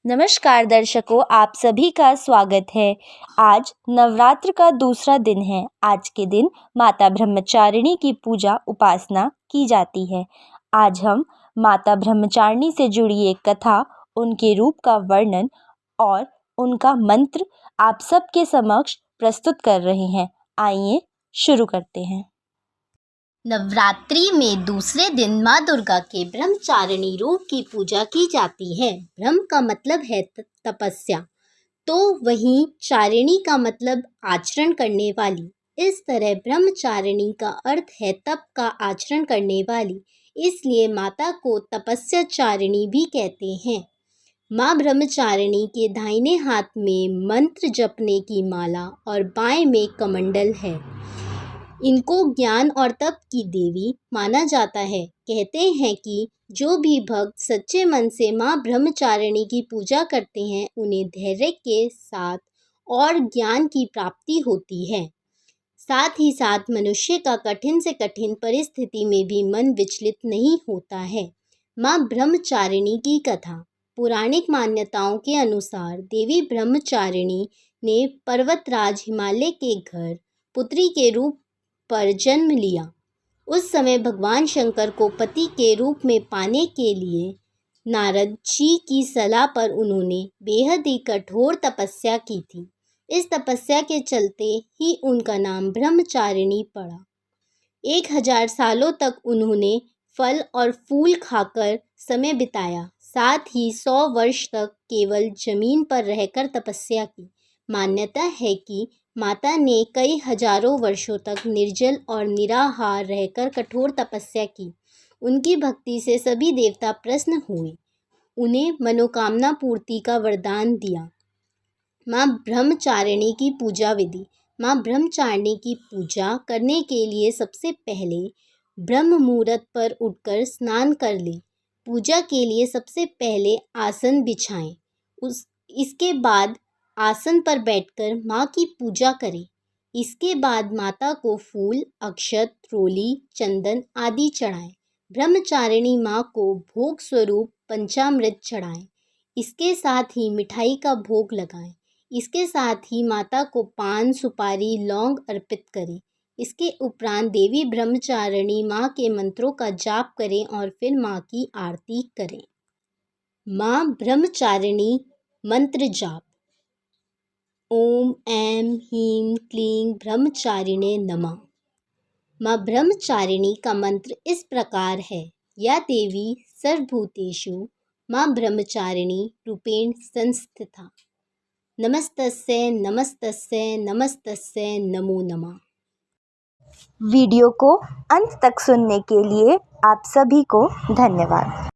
नमस्कार दर्शकों, आप सभी का स्वागत है। आज नवरात्र का दूसरा दिन है। आज के दिन माता ब्रह्मचारिणी की पूजा उपासना की जाती है। आज हम माता ब्रह्मचारिणी से जुड़ी एक कथा, उनके रूप का वर्णन और उनका मंत्र आप सबके समक्ष प्रस्तुत कर रहे हैं। आइए शुरू करते हैं। नवरात्रि में दूसरे दिन माँ दुर्गा के ब्रह्मचारिणी रूप की पूजा की जाती है। ब्रह्म का मतलब है तपस्या, तो वहीं चारिणी का मतलब आचरण करने वाली। इस तरह ब्रह्मचारिणी का अर्थ है तप का आचरण करने वाली, इसलिए माता को तपस्या चारिणी भी कहते हैं। माँ ब्रह्मचारिणी के दाहिने हाथ में मंत्र जपने की माला और बाएं में कमंडल है। इनको ज्ञान और तप की देवी माना जाता है। कहते हैं कि जो भी भक्त सच्चे मन से माँ ब्रह्मचारिणी की पूजा करते हैं, उन्हें धैर्य के साथ और ज्ञान की प्राप्ति होती है। साथ ही साथ मनुष्य का कठिन से कठिन परिस्थिति में भी मन विचलित नहीं होता है। माँ ब्रह्मचारिणी की कथा। पौराणिक मान्यताओं के अनुसार देवी ब्रह्मचारिणी ने पर्वतराज हिमालय के घर पुत्री के रूप पर जन्म लिया। उस समय भगवान शंकर को पति के रूप में पाने के लिए नारद जी की सलाह पर उन्होंने बेहद ही कठोर तपस्या की थी। इस तपस्या के चलते ही उनका नाम ब्रह्मचारिणी पड़ा। 1000 सालों तक उन्होंने फल और फूल खाकर समय बिताया। साथ ही 100 वर्ष तक केवल जमीन पर रहकर तपस्या की। मान्यता है कि माता ने कई हजारों वर्षों तक निर्जल और निराहार रहकर कठोर तपस्या की। उनकी भक्ति से सभी देवता प्रसन्न हुए, उन्हें मनोकामना पूर्ति का वरदान दिया। माँ ब्रह्मचारिणी की पूजा विधि। माँ ब्रह्मचारिणी की पूजा करने के लिए सबसे पहले ब्रह्म मुहूर्त पर उठकर स्नान कर लें। पूजा के लिए सबसे पहले आसन बिछाएं। इसके बाद आसन पर बैठकर माँ की पूजा करें। इसके बाद माता को फूल, अक्षत, रोली, चंदन आदि चढ़ाएं। ब्रह्मचारिणी माँ को भोग स्वरूप पंचामृत चढ़ाएं। इसके साथ ही मिठाई का भोग लगाएं। इसके साथ ही माता को पान, सुपारी, लौंग अर्पित करें। इसके उपरांत देवी ब्रह्मचारिणी माँ के मंत्रों का जाप करें और फिर माँ की आरती करें। माँ ब्रह्मचारिणी मंत्र जाप। ओम ऐं ह्रीं क्लीं ब्रह्मचारिणे नमः। माँ ब्रह्मचारिणी का मंत्र इस प्रकार है। या देवी सर्वभूतेषु माँ ब्रह्मचारिणी रूपेण संस्थिता। नमस्तस्यै नमस्तस्यै नमस्तस्यै नमो नमः। वीडियो को अंत तक सुनने के लिए आप सभी को धन्यवाद।